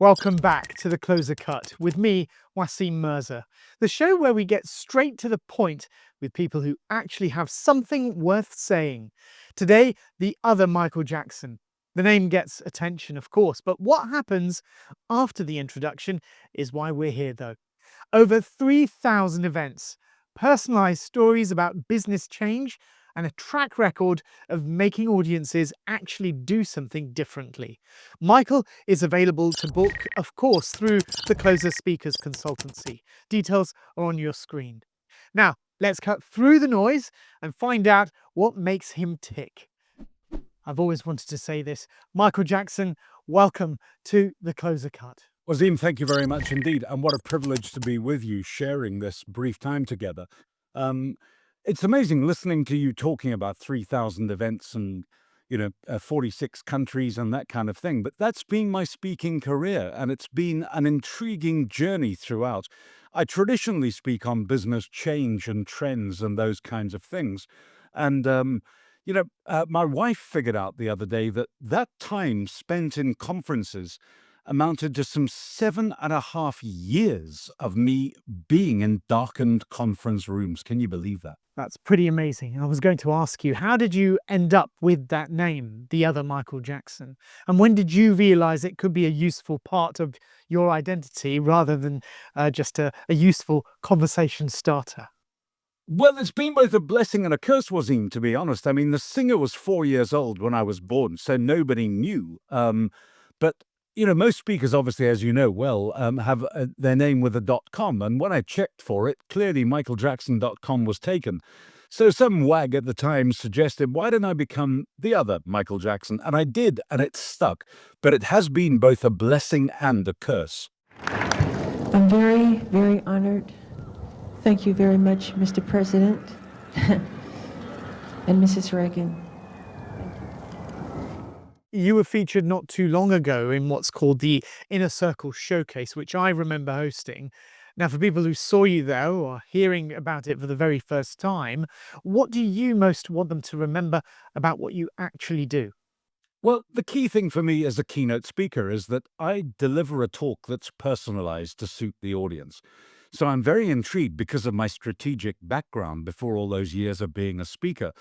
Welcome back to the Closer Cut with me, Waseem Mirza, the show where we get straight to the point with people who actually have something worth saying. Today, the other Michael Jackson. The name gets attention, of course, but what happens after the introduction is why we're here, though. Over 3,000 events, personalized stories about business change, and a track record of making audiences actually do something differently. Michael is available to book, of course, through the Closer Speakers Consultancy. Details are on your screen. Now, let's cut through the noise and find out what makes him tick. I've always wanted to say this. Michael Jackson, welcome to the Closer Cut. Waseem, thank you very much indeed. And what a privilege to be with you, sharing this brief time together. It's amazing listening to you talking about 3,000 events and, 46 countries and that kind of thing. But that's been my speaking career, and it's been an intriguing journey throughout. I traditionally speak on business change and trends and those kinds of things. And, my wife figured out the other day that time spent in conferences amounted to some 7.5 years of me being in darkened conference rooms. Can you believe that? That's pretty amazing. I was going to ask you, how did you end up with that name, the other Michael Jackson? And when did you realize it could be a useful part of your identity rather than just a useful conversation starter? Well, it's been both a blessing and a curse, Waseem, to be honest. I mean, the singer was 4 years old when I was born, so nobody knew. But most speakers, obviously, as you know well, have their name with a .com. And when I checked for it, clearly michaeljackson.com was taken. So some wag at the time suggested, why don't I become the other Michael Jackson? And I did, and it stuck. But it has been both a blessing and a curse. I'm very, very honored. Thank you very much, Mr. President and Mrs. Reagan. You were featured not too long ago in what's called the Inner Circle Showcase, which I remember hosting. Now, for people who saw you there or are hearing about it for the very first time, what do you most want them to remember about what you actually do? Well, the key thing for me as a keynote speaker is that I deliver a talk that's personalized to suit the audience. So I'm very intrigued because of my strategic background before all those years of being a speaker.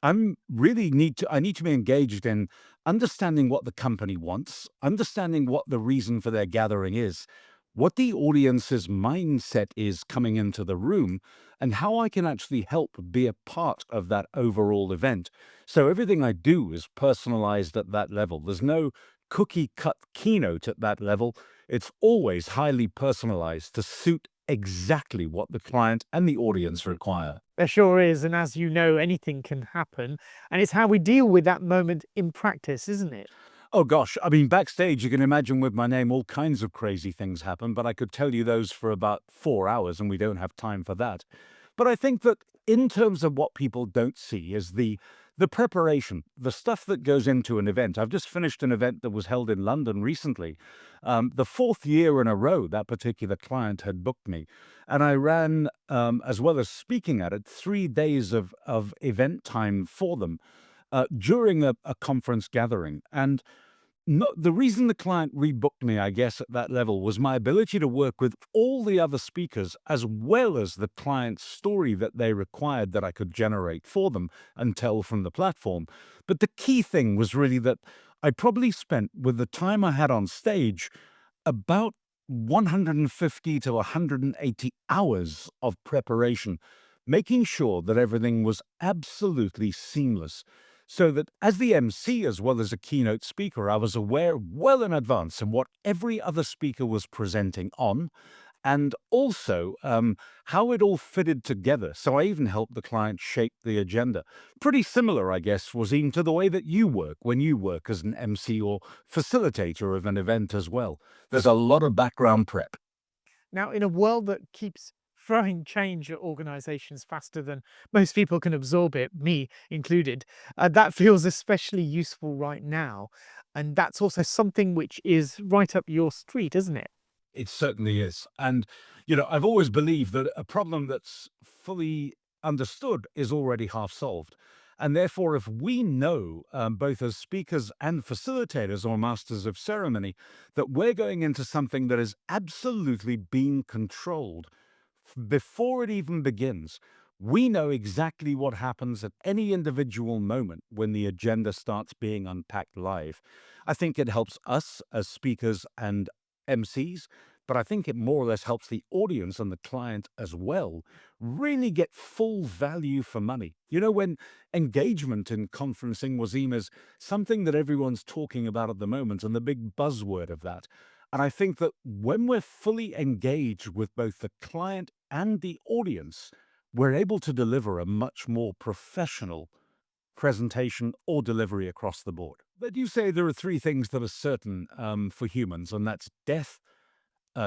I need to be engaged in understanding what the company wants, understanding what the reason for their gathering is, what the audience's mindset is coming into the room, and how I can actually help be a part of that overall event. So everything I do is personalized at that level. There's no cookie cut keynote at that level. It's always highly personalized to suit exactly what the client and the audience require. There sure is, and as you know, anything can happen, and it's how we deal with that moment in practice, isn't it? Oh gosh, I mean, backstage, you can imagine with my name, all kinds of crazy things happen, but I could tell you those for about 4 hours, and we don't have time for that. But I think that in terms of what people don't see is the preparation, the stuff that goes into an event. I've just finished an event that was held in London recently. The fourth year in a row that particular client had booked me, and I ran, as well as speaking at it, 3 days of event time for them during a conference gathering. And the reason the client rebooked me, I guess, at that level was my ability to work with all the other speakers as well as the client's story that they required that I could generate for them and tell from the platform. But the key thing was really that I probably spent, with the time I had on stage, about 150 to 180 hours of preparation, making sure that everything was absolutely seamless. So that as the MC, as well as a keynote speaker, I was aware well in advance of what every other speaker was presenting on, and also how it all fitted together. So I even helped the client shape the agenda. Pretty similar, I guess, Waseem, to the way that you work when you work as an MC or facilitator of an event as well. There's a lot of background prep. Now, in a world that keeps throwing change at organizations faster than most people can absorb it, me included, that feels especially useful right now. And that's also something which is right up your street, isn't it? It certainly is. And, I've always believed that a problem that's fully understood is already half solved. And therefore, if we know, both as speakers and facilitators or masters of ceremony, that we're going into something that is absolutely being controlled before it even begins, we know exactly what happens at any individual moment when the agenda starts being unpacked live. I think it helps us as speakers and MCs, but I think it more or less helps the audience and the client as well really get full value for money. You know, when engagement in conferencing, Waseem, is something that everyone's talking about at the moment and the big buzzword of that. And I think that when we're fully engaged with both the client and the audience, we're able to deliver a much more professional presentation or delivery across the board. But you say there are three things that are certain for humans, and that's death,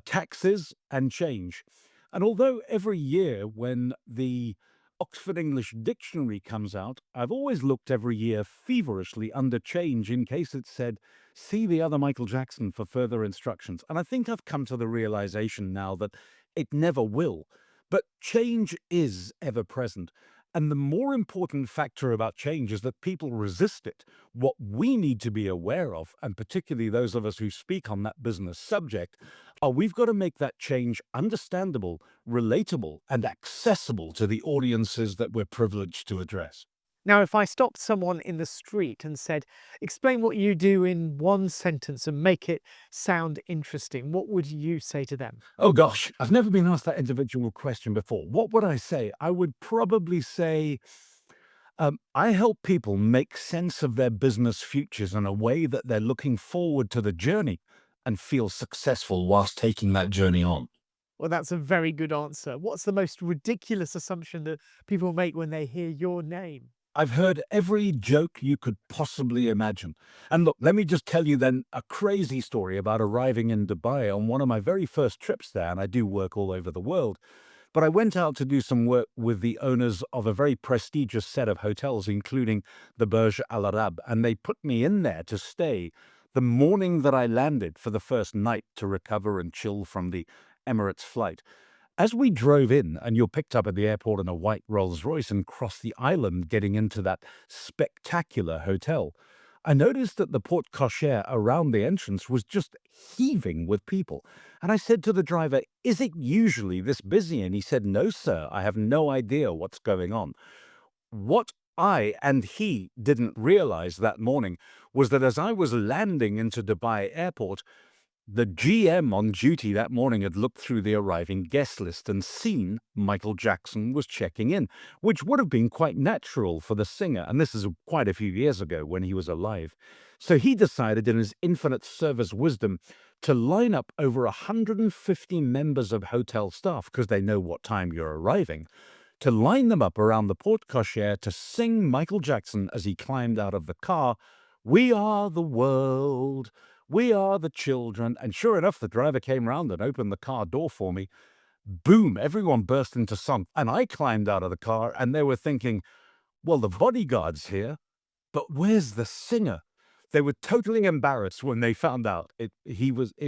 taxes, and change. And although every year when the Oxford English Dictionary comes out, I've always looked every year feverishly under change in case it said, see the other Michael Jackson for further instructions. And I think I've come to the realization now that it never will. But change is ever present. And the more important factor about change is that people resist it. What we need to be aware of, and particularly those of us who speak on that business subject, are we've got to make that change understandable, relatable, and accessible to the audiences that we're privileged to address. Now, if I stopped someone in the street and said, explain what you do in one sentence and make it sound interesting, what would you say to them? Oh gosh, I've never been asked that individual question before. What would I say? I would probably say, I help people make sense of their business futures in a way that they're looking forward to the journey and feel successful whilst taking that journey on. Well, that's a very good answer. What's the most ridiculous assumption that people make when they hear your name? I've heard every joke you could possibly imagine. And look, let me just tell you then a crazy story about arriving in Dubai on one of my very first trips there, and I do work all over the world. But I went out to do some work with the owners of a very prestigious set of hotels, including the Burj Al Arab, and they put me in there to stay the morning that I landed for the first night to recover and chill from the Emirates flight. As we drove in, and you're picked up at the airport in a white Rolls Royce and crossed the island getting into that spectacular hotel, I noticed that the porte cochere around the entrance was just heaving with people. And I said to the driver, is it usually this busy? And he said, no, sir, I have no idea what's going on. What I and he didn't realize that morning was that as I was landing into Dubai airport, the GM on duty that morning had looked through the arriving guest list and seen Michael Jackson was checking in, which would have been quite natural for the singer. And this is quite a few years ago when he was alive. So he decided in his infinite service wisdom to line up over 150 members of hotel staff, because they know what time you're arriving, to line them up around the porte cochere to sing Michael Jackson as he climbed out of the car, "We are the world. We are the children." And sure enough, the driver came round and opened the car door for me. Boom, everyone burst into song. And I climbed out of the car and they were thinking, well, the bodyguard's here, but where's the singer? They were totally embarrassed when they found out it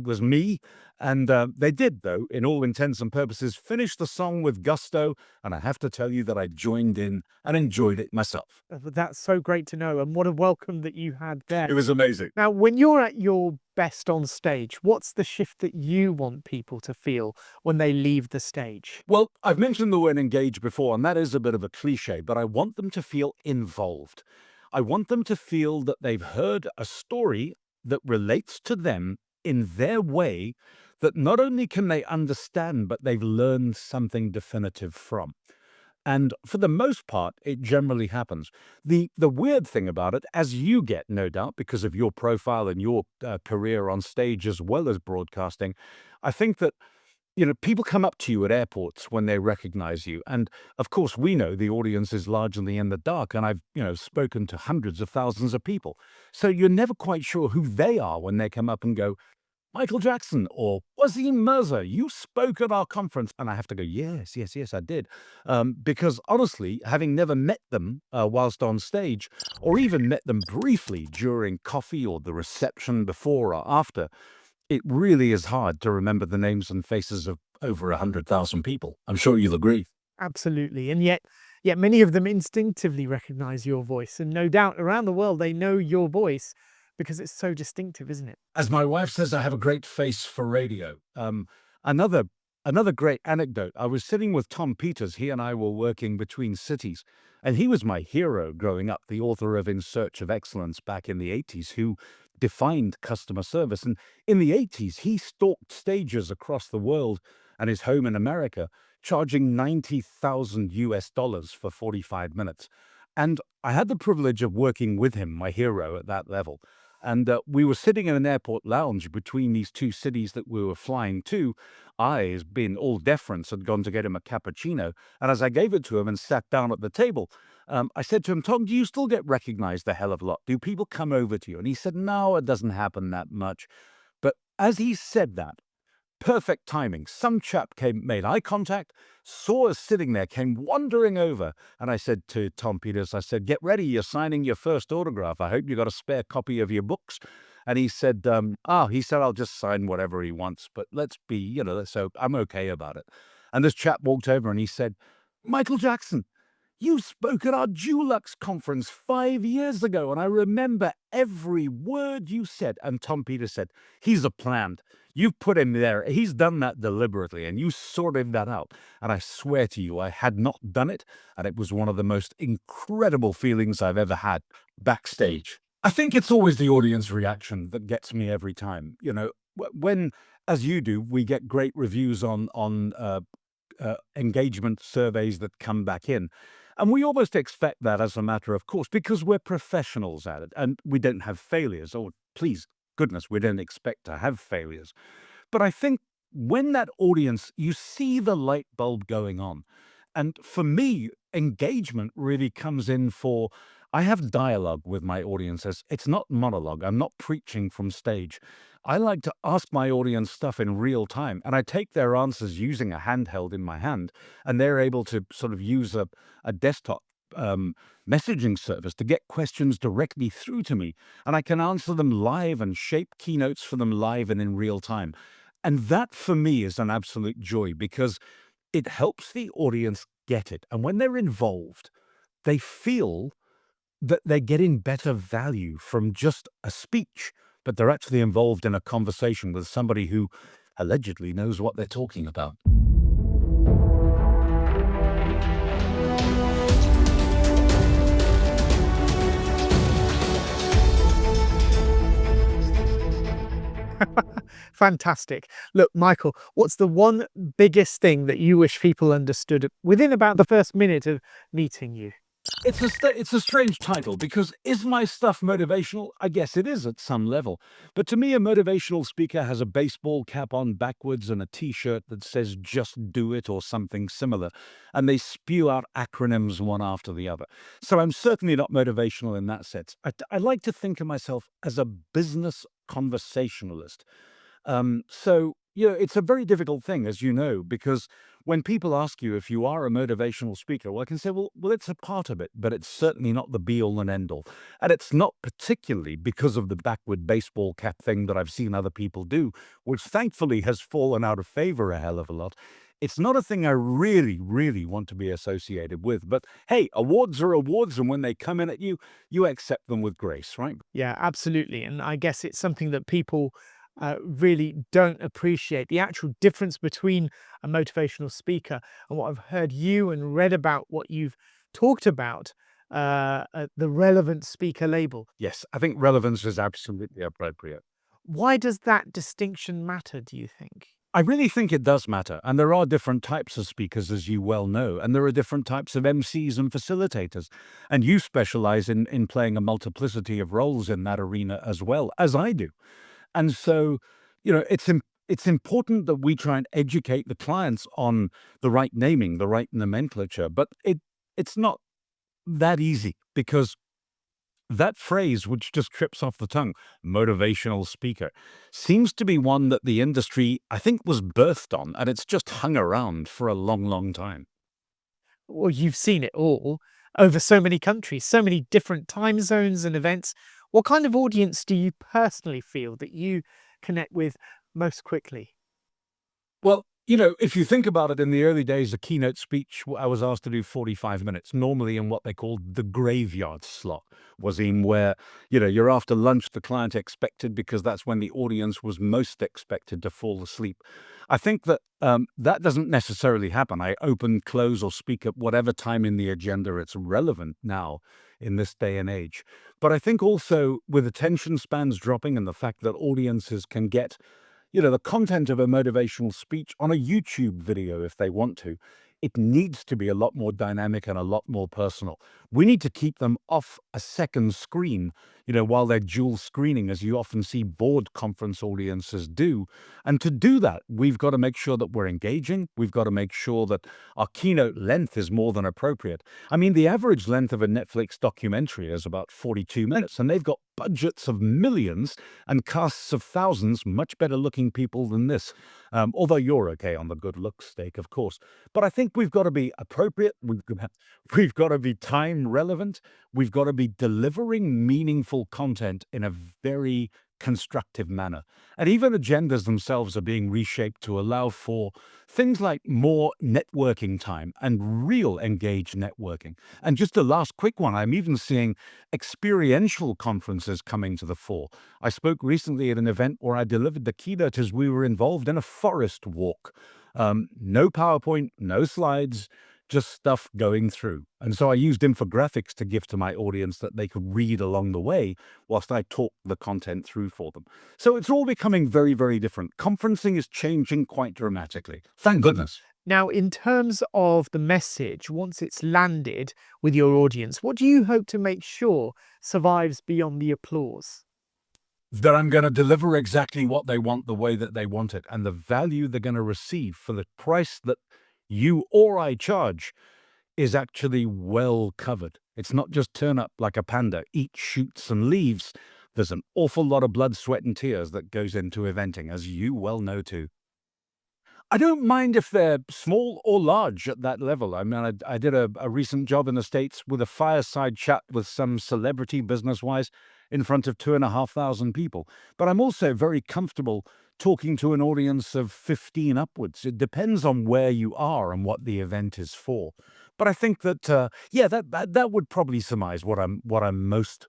was me. And they did, though, in all intents and purposes, finish the song with gusto. And I have to tell you that I joined in and enjoyed it myself. That's so great to know. And what a welcome that you had there. It was amazing. Now, when you're at your best on stage, what's the shift that you want people to feel when they leave the stage? Well, I've mentioned the word engage before, and that is a bit of a cliche, but I want them to feel involved. I want them to feel that they've heard a story that relates to them in their way, that not only can they understand, but they've learned something definitive from. And for the most part, it generally happens. The weird thing about it, as you get, no doubt, because of your profile and your career on stage as well as broadcasting, I think that people come up to you at airports when they recognize you. And of course, we know the audience is largely in the dark. And I've, spoken to hundreds of thousands of people. So you're never quite sure who they are when they come up and go, Michael Jackson or Waseem Mirza, you spoke at our conference. And I have to go, yes, I did. Because honestly, having never met them whilst on stage, or even met them briefly during coffee or the reception before or after, it really is hard to remember the names and faces of over 100,000 people. I'm sure you'll agree. Absolutely. And yet Yet many of them instinctively recognize your voice, and no doubt around the world they know your voice because it's so distinctive, isn't it? As my wife says, I have a great face for radio. Another another great anecdote. I was sitting with Tom Peters. He and I were working between cities, and he was my hero growing up, the author of In Search of Excellence back in the 80s, who defined customer service. And in the 80s, he stalked stages across the world and his home in America, charging 90,000 US dollars for 45 minutes. And I had the privilege of working with him, my hero, at that level. And we were sitting in an airport lounge between these two cities that we were flying to. I, as being all deference, had gone to get him a cappuccino. And as I gave it to him and sat down at the table, I said to him, Tom, do you still get recognized a hell of a lot? Do people come over to you? And he said, no, it doesn't happen that much. But as he said that, perfect timing. Some chap made eye contact, saw us sitting there, came wandering over. And I said to Tom Peters, I said, get ready, you're signing your first autograph. I hope you got a spare copy of your books. And he said, I'll just sign whatever he wants, but let's be, so I'm okay about it. And this chap walked over and he said, Michael Jackson, you spoke at our Dulux conference 5 years ago, and I remember every word you said. And Tom Peters said, he's a plant. You've put him there. He's done that deliberately, and you sorted that out. And I swear to you, I had not done it, and it was one of the most incredible feelings I've ever had backstage. I think it's always the audience reaction that gets me every time. When, as you do, we get great reviews on engagement surveys that come back in. And we almost expect that as a matter of course, because we're professionals at it and we don't have failures, or please, goodness, we don't expect to have failures. But I think when that audience, you see the light bulb going on. And for me, engagement really comes in for, I have dialogue with my audiences. It's not monologue. I'm not preaching from stage. I like to ask my audience stuff in real time, and I take their answers using a handheld in my hand, and they're able to sort of use a desktop messaging service to get questions directly through to me, and I can answer them live and shape keynotes for them live and in real time. And that for me is an absolute joy because it helps the audience get it. And when they're involved, they feel that they're getting better value from just a speech, but they're actually involved in a conversation with somebody who allegedly knows what they're talking about. Fantastic. Look, Michael, what's the one biggest thing that you wish people understood within about the first minute of meeting you? It's a strange title because is my stuff motivational? I guess it is at some level. But to me, a motivational speaker has a baseball cap on backwards and a t-shirt that says just do it or something similar. And they spew out acronyms one after the other. So I'm certainly not motivational in that sense. I like to think of myself as a business conversationalist. It's a very difficult thing, as you know, because when people ask you if you are a motivational speaker, well, I can say, well, it's a part of it, but it's certainly not the be-all and end-all. And it's not particularly because of the backward baseball cap thing that I've seen other people do, which thankfully has fallen out of favor a hell of a lot. It's not a thing I really, really want to be associated with. But hey, awards are awards, and when they come in at you, you accept them with grace, right? Yeah, absolutely. And I guess it's something that people really don't appreciate, the actual difference between a motivational speaker and what I've heard you and read about what you've talked about, the relevant speaker label. Yes, I think relevance is absolutely appropriate. Why does that distinction matter, do you think? I really think it does matter. And there are different types of speakers, as you well know, and there are different types of MCs and facilitators. And you specialize in playing a multiplicity of roles in that arena as well, as I do. And so, it's important that we try and educate the clients on the right naming, the right nomenclature, but it's not that easy because that phrase, which just trips off the tongue, motivational speaker, seems to be one that the industry, I think, was birthed on, and it's just hung around for a long, long time. Well, you've seen it all over so many countries, so many different time zones and events. What kind of audience do you personally feel that you connect with most quickly? Well, You know, if you think about it, in the early days, a keynote speech, I was asked to do 45 minutes, normally in what they called the graveyard slot, Waseem, where, you're after lunch, the client expected, because that's when the audience was most expected to fall asleep. I think that that doesn't necessarily happen. I open, close, or speak at whatever time in the agenda it's relevant now in this day and age. But I think also with attention spans dropping and the fact that audiences can get the content of a motivational speech on a YouTube video if they want to, it needs to be a lot more dynamic and a lot more personal. We need to keep them off a second screen, while they're dual screening, as you often see board conference audiences do. And to do that, we've got to make sure that we're engaging. We've got to make sure that our keynote length is more than appropriate. I mean, the average length of a Netflix documentary is about 42 minutes, and they've got budgets of millions and casts of thousands, much better looking people than this. Although you're okay on the good looks stake, of course. But I think we've got to be appropriate. We've got to be time relevant. We've got to be delivering meaningful content in a very constructive manner. And even agendas themselves are being reshaped to allow for things like more networking time and real engaged networking. And just a last quick one, I'm even seeing experiential conferences coming to the fore. I spoke recently at an event where I delivered the keynote as we were involved in a forest walk. No PowerPoint, no slides, just stuff going through. And so I used infographics to give to my audience that they could read along the way whilst I talked the content through for them. So it's all becoming very, very different. Conferencing is changing quite dramatically. Thank goodness. Now, in terms of the message, once it's landed with your audience, what do you hope to make sure survives beyond the applause? That I'm going to deliver exactly what they want, the way that they want it, and the value they're going to receive for the price that you or I charge is actually well covered. It's not just turn up like a panda, eat, shoots, and leaves. There's an awful lot of blood, sweat, and tears that goes into eventing, as you well know too. I don't mind if they're small or large at that level. I mean, I did a recent job in the States with a fireside chat with some celebrity business-wise in front of 2,500 people. But I'm also very comfortable talking to an audience of 15 upwards. It depends on where you are and what the event is for. But I think that, that would probably surmise what I'm most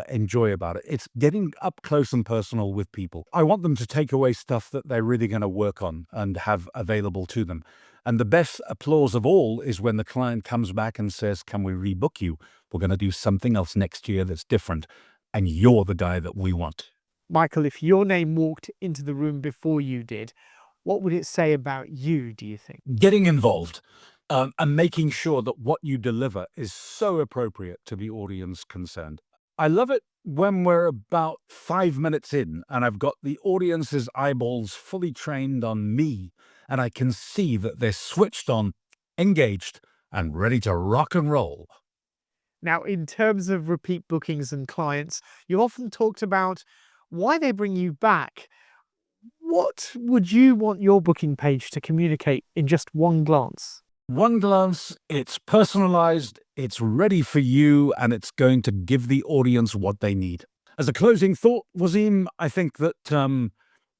enjoy about it. It's getting up close and personal with people. I want them to take away stuff that they're really going to work on and have available to them. And the best applause of all is when the client comes back and says, "Can we rebook you? We're going to do something else next year that's different. And you're the guy that we want." Michael, if your name walked into the room before you did, what would it say about you, do you think? Getting involved and making sure that what you deliver is so appropriate to the audience concerned. I love it when we're about 5 minutes in and I've got the audience's eyeballs fully trained on me and I can see that they're switched on, engaged, and ready to rock and roll. Now, in terms of repeat bookings and clients, you often talked about why they bring you back. What would you want your booking page to communicate in just one glance? One glance, it's personalized, it's ready for you, and it's going to give the audience what they need. As a closing thought, Waseem, I think that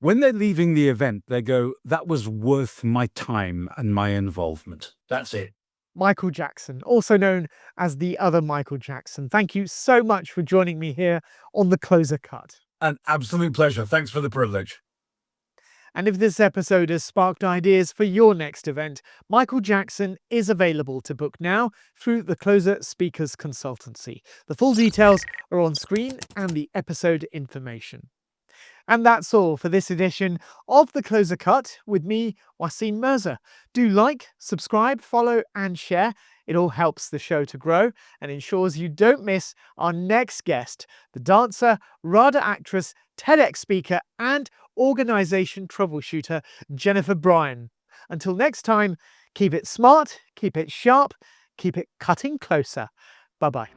when they're leaving the event, they go, "That was worth my time and my involvement." That's it. Michael Jackson, also known as the other Michael Jackson. Thank you so much for joining me here on the Closer Cut. An absolute pleasure. Thanks for the privilege. And if this episode has sparked ideas for your next event, Michael Jackson is available to book now through the CLOSER Speakers Consultancy. The full details are on screen and the episode information. And that's all for this edition of The Closer Cut with me, Waseem Mirza. Do like, subscribe, follow and share. It all helps the show to grow and ensures you don't miss our next guest, the dancer, RADA actress, TEDx speaker and organisation troubleshooter, Jennifer Bryan. Until next time, keep it smart, keep it sharp, keep it cutting closer. Bye-bye.